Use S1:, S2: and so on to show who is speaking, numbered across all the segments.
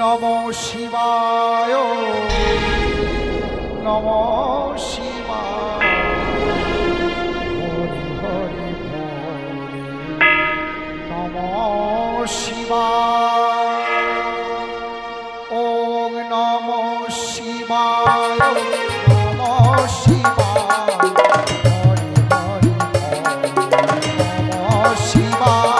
S1: নমঃ শিবায় নমঃ শিবায় হরি হরি হরি নমঃ শিবায় ওম নমঃ শিবায় নমঃ শিবায় হরি হরি হরি নমঃ শিবায়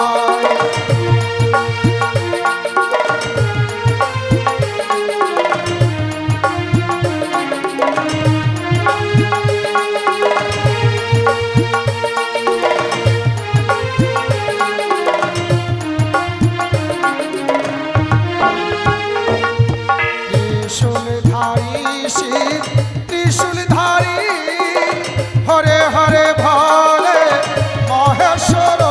S1: ত্রিশূলধারী হরে হরে ভোলে মহেশ্বর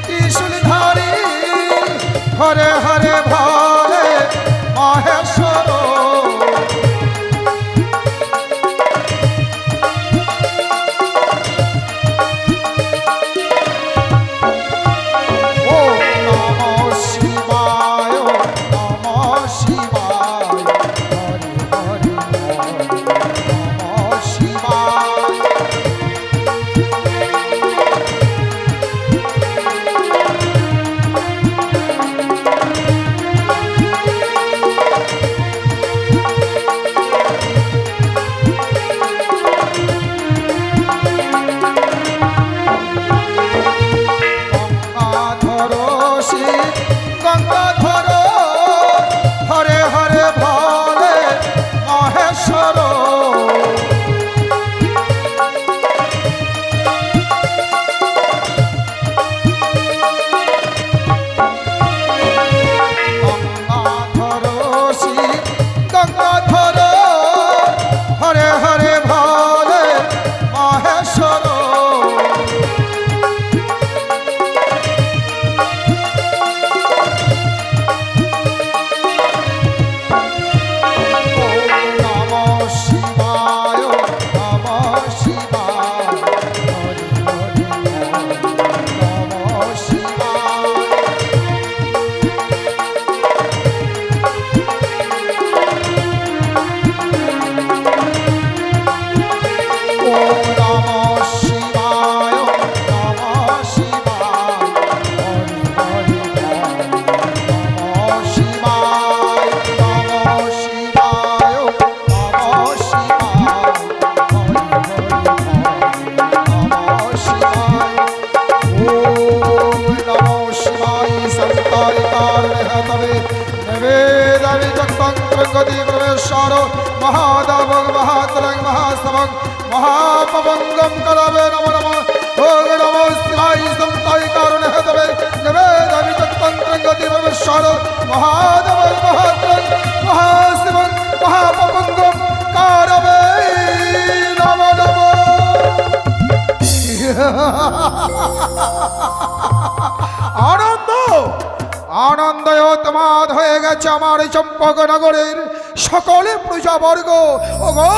S1: ত্রিশূলধারী হরে হরে ভোলে মহেশ্বর গঙ্গাধর হরে হরে ভোলে মহেশ্বর গঙ্গাধর হরে হরে ভোলে মহেশ্বর महादेव महातरंग महासवंग महापवंगम करावे नमो नमः ओम नमो शिवाय संताय कारण हेतवे नवेदामि तंत्रं गति परमेश्वर महादेव महातरंग महाशिवंग महापवंगम करावे नमो नमः आनंद আনন্দয়তমাদ হয়ে গেছে আমার চম্পকনগরের সকলে প্রজাবর্গ। ওগো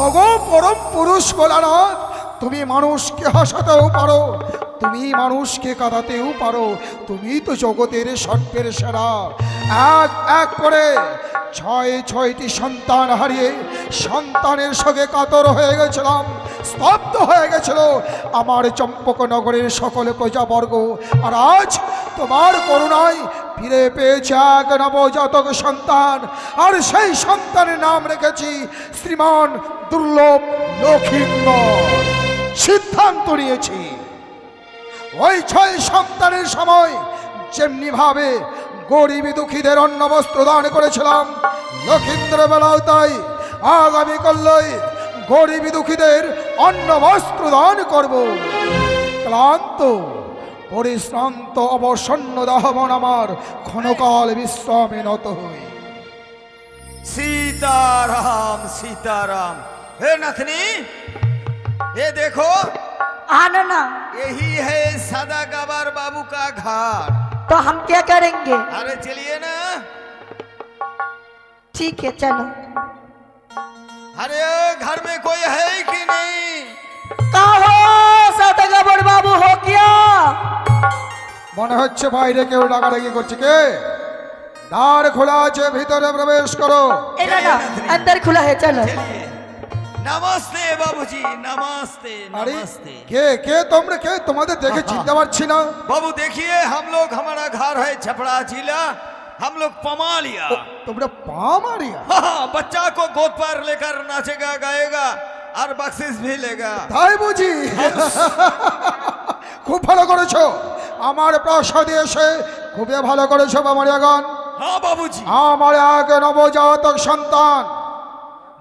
S1: ওগো পরম পুরুষ ভোলানাথ, তুমি মানুষকে হাসাতেও পারো, তুমি মানুষকে কাঁদাতেও পারো, তুমি তো জগতের সর্পের সেরা। এক এক করে ছয়টি সন্তান হারিয়ে সন্তানের সঙ্গে কাতর হয়ে গেছিলাম, স্তব্ধ হয়ে গেছিল আমার চম্পকনগরের সকল প্রজাবর্গ। আর আজ তোমার করুণায় ফিরে পেয়েছে এক নবজাতক সন্তান, আর সেই সন্তানের নাম রেখেছি শ্রীমান দুর্লভ লক্ষিন্দর। সিদ্ধান্ত নিয়েছি ওই 6 সন্তানের সময় যেমনি ভাবে গরিব দুঃখীদের অন্ন বস্ত্র দান করেছিলাম, লক্ষিন্দর বেলাও তাই আগামীকালই গরিব দুঃখীদের অন্ন বস্ত্র দান করব। ক্লান্ত পরিশ্রান্ত অবসন্ন দাহবন আমার ক্ষণকাল বিশ্রামে নত হই।
S2: सीताराम सीताराम। हे नथनी, ये देखो
S3: आना ना,
S2: यही है सदा गवार बाबू का घर।
S3: तो हम क्या करेंगे?
S2: अरे चलिए ना।
S3: ठीक है चलो।
S2: अरे घर में कोई है कि नहीं?
S3: कहो सदागर बाबू हो क्या?
S1: মনে হচ্ছে বাইরে কেউ ডাকাডাকি করছে। কে? দ্বার খোলা আছে, ভিতরে প্রবেশ করো।
S3: ए ना अंदर खुला है चलो।
S2: चलिए। नमस्ते बाबूजी, नमस्ते
S1: আরে
S2: नमस्ते।
S1: কে কে তোমরা? কে? তোমাদের দেখে চিনতে পারছি না।
S2: बाबू देखिए, हम लोग, हमारा घर है छपरा जिला, हम लोग पमालिया।
S1: তোমরা পা মারিয়া?
S2: हाँ, बच्चा को गोद पर लेकर नाचेगा, गाएगा और बख्शिश भी लेगा।
S1: তাই বুঝি? খুব ভালো করেছো, আমার প্রাসাদে এসে খুবই ভালো করেছো বামুনিয়াগণ।
S2: हाँ बाबूजी।
S1: আমার এক নবজাতক সন্তান,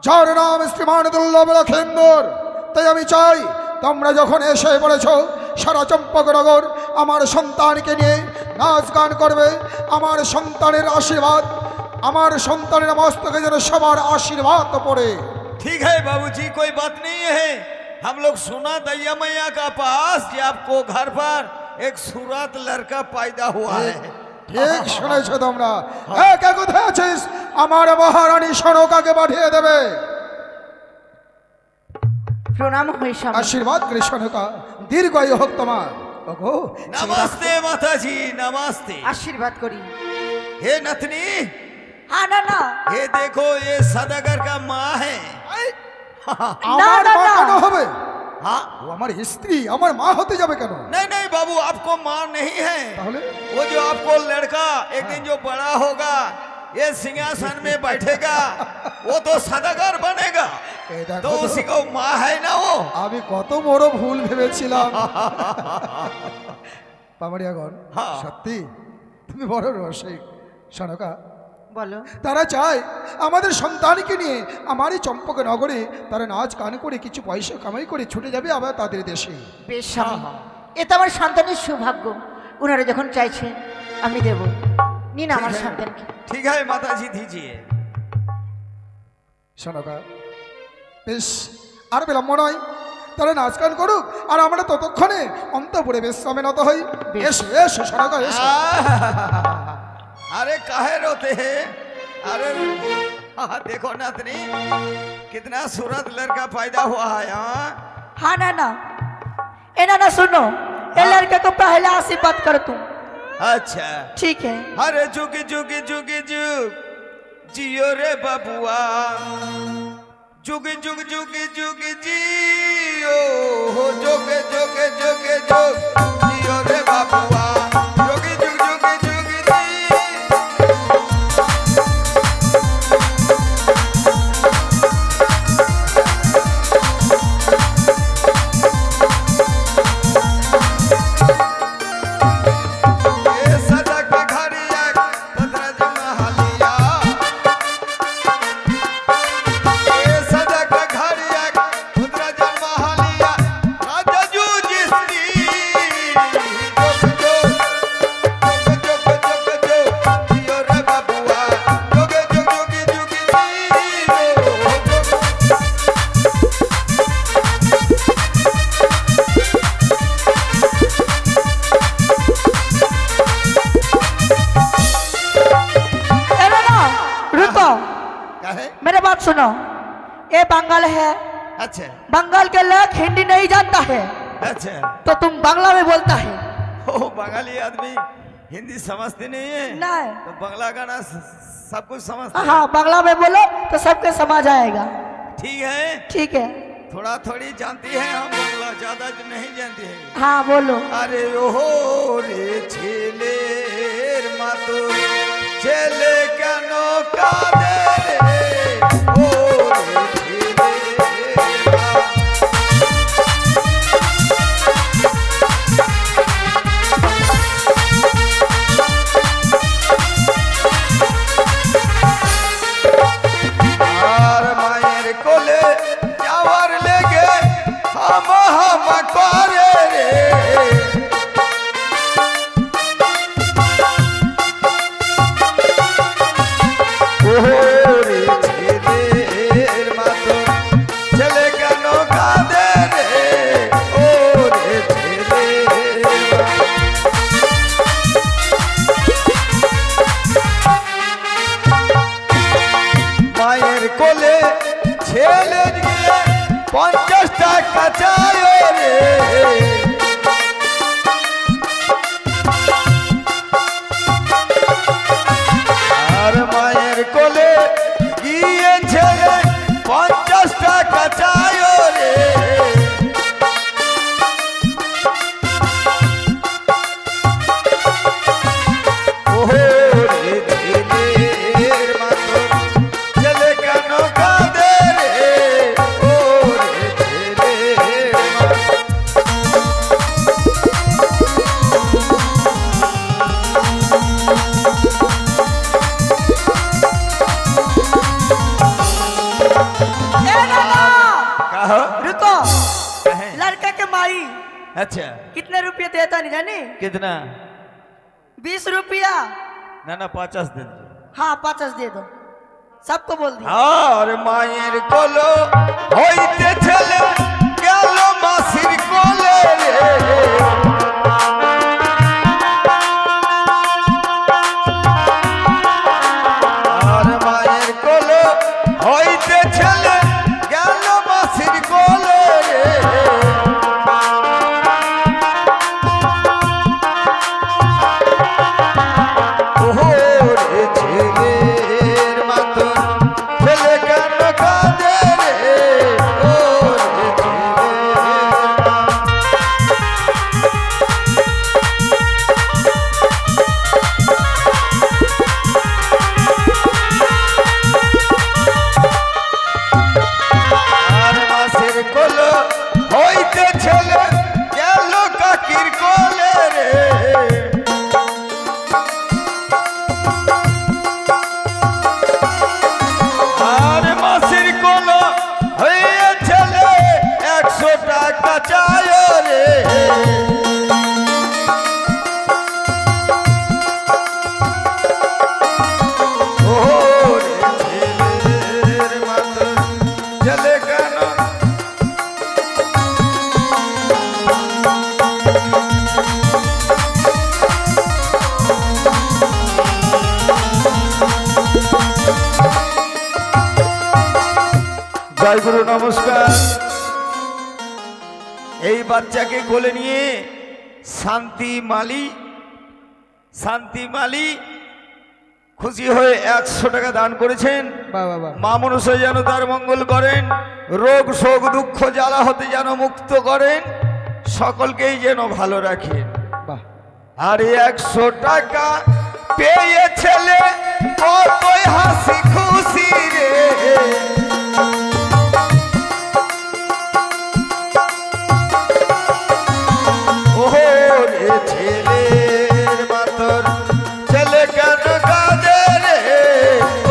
S1: যার নাম শ্রীমান দুর্লভ লক্ষেন্দর। তাই আমি চাই তোমরা যখন এসে পড়েছো, সারা চম্পকনগর আমার সন্তানকে নিয়ে নাচ গান করবে। আমার সন্তানের আশীর্বাদ, আমার সন্তানের মস্তকে যেন সবার আশীর্বাদ পড়ে।
S2: ठीक है बाबूजी, कोई बात नहीं है। हम लोग सुना दैया मैया का पास कि आपको घर पर एक सूरत लड़का पैदा हुआ है।
S1: ঠিক শুনেছো তোমরা। কে কোথায় আছিস? আমার মহারানী সনকাকে পাঠিয়ে দেবে।
S3: प्रणाम हुई स्वामी।
S1: আশীর্বাদ করে সনকা, দীর্ঘায়ু হোক তোমার। ওগো
S2: नमस्ते माता जी, नमस्ते।
S3: आशीर्वाद करी।
S2: हे नथनी,
S3: हाँ ना
S2: ये देखो, ये सदागर का माँ है।
S1: আমার
S3: না,
S1: মা
S3: না।
S1: কেন হবে?
S2: हाँ,
S1: ও আমার স্ত্রী, আমার মা হতে যাবে কেন?
S2: नहीं नहीं बाबू, आपको माँ नहीं है।
S1: তাহলে
S2: वो जो आपको लड़का एक दिन जो बड़ा होगा, ये सिंहासन में बैठेगा, वो तो सदागर बनेगा।
S1: এই দেখো
S2: तो
S1: তো,
S2: उसी को माँ है ना वो।
S1: আমি কত বড় ভুল ভেবেছিলাম। বামুনিয়াগণ,
S2: হ্যাঁ।
S1: সত্যি তুমি বড় রসিক। সনকা,
S3: बोलो।
S1: তারা চায় আমাদের সন্তানকে নিয়ে আমার এই চম্পক নগরে তারা নাচ গান করে কিছু পয়সা কামাই করে ছুটে যাবে আবার তাদের দেশে।
S3: বেশ স্বামী, এ তো আমার সন্তানের সৌভাগ্য। ওনারা যখন চাইছে আমি দেব। নিন আমার সন্তানকে।
S2: ठीक है माता जी, दीजिए।
S1: সনকা, বেশ আর বিলম্ব নয়, তারা নাচ গান করুক আর আমরা ততক্ষণে অন্তঃপুরে বিশ্রামে নত হই।
S3: বেশ।
S1: এসো এসো সনকা, এসো।
S2: अरे काहे रोते हैं? अरे देखो नथनी, कितना सूरत लड़का पैदा हुआ है। हाँ,
S3: हाँ ना ए ना सुनो, ए लड़के को पहले आशीर्वाद कर तुम।
S2: अच्छा।
S3: ठीक है।
S2: अरे जुग जुग जुग जुग जियो रे बबुआ, जुग जुग जुग जुग जियो हो, जुग जुग जुग जुग जियो रे बबुआ, जुग जुग जुग जुग जियो। ये सदा के घरिया भद्रज महलिया, ये सदा के घरिया भद्रज महलिया, राजा जू जिसकी जुग जुग जुग जुग जुग जियो रे बबुआ, जुग जुग जुग जुग जियो।
S3: ए ना रुको,
S2: क्या है?
S3: मेरे बात सुनो। ये बंगाल है,
S2: अच्छा
S3: बंगाल के लोग हिंदी नहीं जानता है,
S2: अच्छा।
S3: तो तुम बांग्ला में बोलता है।
S2: ओ बंगाली आदमी हिंदी समझते नहीं है,
S3: नहीं।
S2: तो बंगला गाना सब कुछ समझते हैं।
S3: हाँ, बांग्ला में बोलो तो सबके समझ आएगा।
S2: ठीक है,
S3: ठीक है।
S2: थोड़ा थोड़ी जानती है हम बांग्ला, ज्यादा नहीं जानती है।
S3: हाँ बोलो।
S2: अरे ओहो रे ছেলে মাতো ছেলে কেন কাঁদে রে, ও রে ছেলে মা। আর মায়ের কোলে যাওয়ার লেগে হামা হামা করে রে, ওরে ছেলের মতো ছেলে কেন কাঁদে রে, ওরে ছেলের মা। মায়ের কোলে ছেলে গিয়ে 50 টাকা চায় রে আর মায়ের কোলে গিয়ে ছেলে 50 টাকা চায় রে
S3: रुको लड़का के माई
S2: अच्छा
S3: कितने रुपये देता नहीं जाने
S2: कितना
S3: 20 रुपया
S2: ना ना 50 दे दो
S3: हाँ 50 दे दो सबको बोल दिया
S2: আর মায়ের কোলো হইতে ছেলে গেল মাসির কোলে আর মায়ের কোলো হইতে ছেলে গেল মাসির কোলে ওরে ছেলের মাতর ছেলে কেন কাঁদে রে ওরে আর মাসের কোলো হইতে ছেলে গেল কাকির কোলে রে আর মাসির কোলো হয়ে ছেলে 100 টাকা চায় রে ওরে ছেলের মাতর ছেলে কেন জয় গুরু নমস্কার এই বাচ্চাকে কোলে নিয়ে শান্তি মালি খুশি হয়ে 100 টাকা দান করেছেন মা মনসা যেন তার মঙ্গল করেন রোগ শোক দুঃখ জ্বালা হতে যেন মুক্ত করেন সকলকেই যেন ভালো রাখেন আর 100 টাকা পেয়ে ছেলে কতই হাসি খুশি রে ওরে ছেলের মাতর ছেলে কেন কাঁদে রে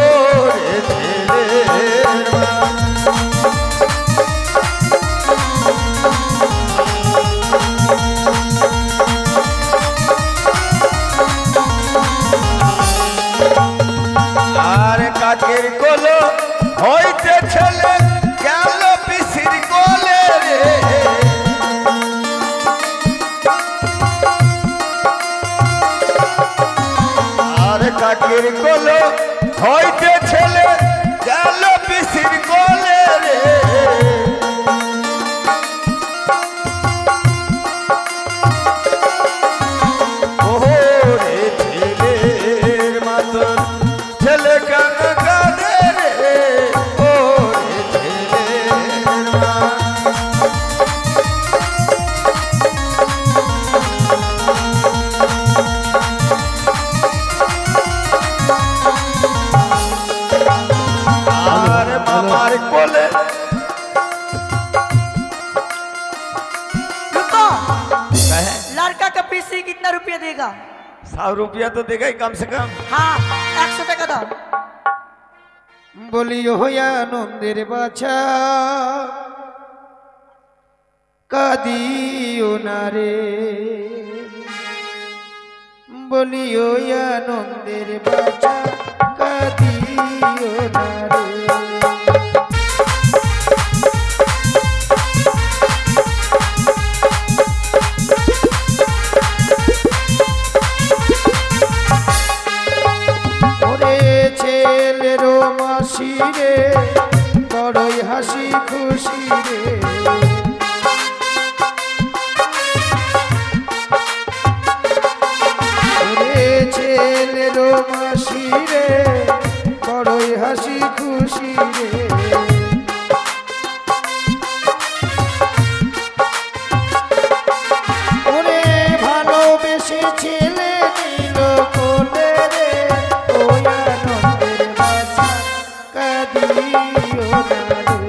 S2: ওরে ছেলের মা আর কাকের কোলো হইতে ছেলে গেল পিসির কোলে রে আর কাকের কোলো হইতে ছেলে গেল পিসির কোলে রে ওরে ছেলের মাতর ছেলে কেন কাঁদে রে ওরে ছেলের মা আর মামার কোলে
S3: रुको लड़का का पीसी कितना रुपया देगा
S2: 100 रुपया तो देगा ही कम से कम
S3: हाँ 100 টাকা দাও
S1: বলিও হইয়া নন্দের বাছা কাদিও না রে বলিও নন্দের বাছা কাদিও না রে বড়ই হাসি খুশি রে ওরে ছেলের মাসি রে বড়ই হাসি খুশি রে ওরে ভালোবেসে ছেলে নিল কোলে রে ওই আনন্দের বাঁচা কাঁদিও না রে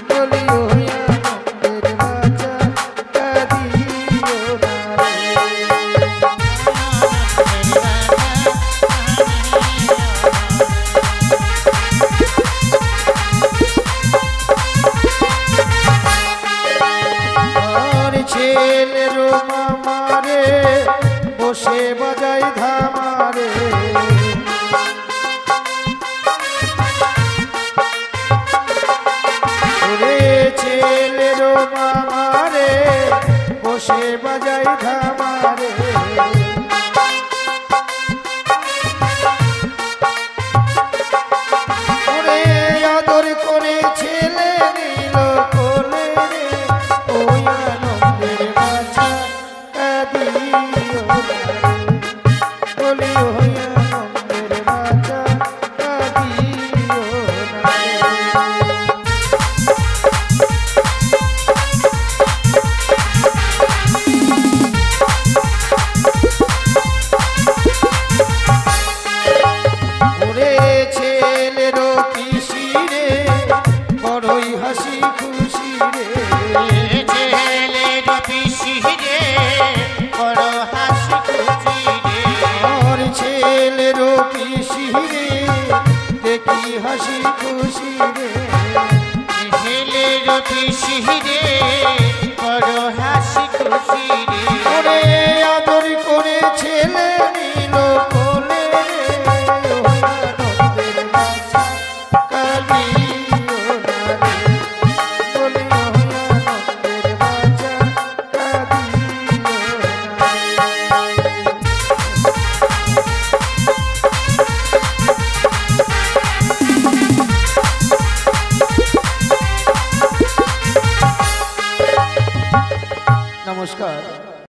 S1: বলি ওই আনন্দের বাঁচা কাঁদিও না রে ছেলের মামারে বসে বাজাই ধামারে ওরে ছেলের মামারে বসে বাজাই ধামারে ওরে আদর করে ছেলে নিল কোলে রে ওই আনন্দের বাঁচা কাঁদিও না রে বলি ওই আনন্দের বাঁচা কাঁদিও না রে ওরে ছেলের পিসি রে বড়ই হাসি খুশি রে
S4: ছেলের পিসি রে বড় হাসি খুশি রে
S1: ওর ছেলের পিসি রে দেখি হাসি খুশি রে
S4: ছেলের পিসি রে বড় হাসি খুশি রে
S1: ওরে আদর করে ছেলে নিল কোলে রে ওই আনন্দের বাঁচা কাঁদিও না রে বলি ওই আনন্দের বাঁচা কাঁদিও না রে। নমস্কার।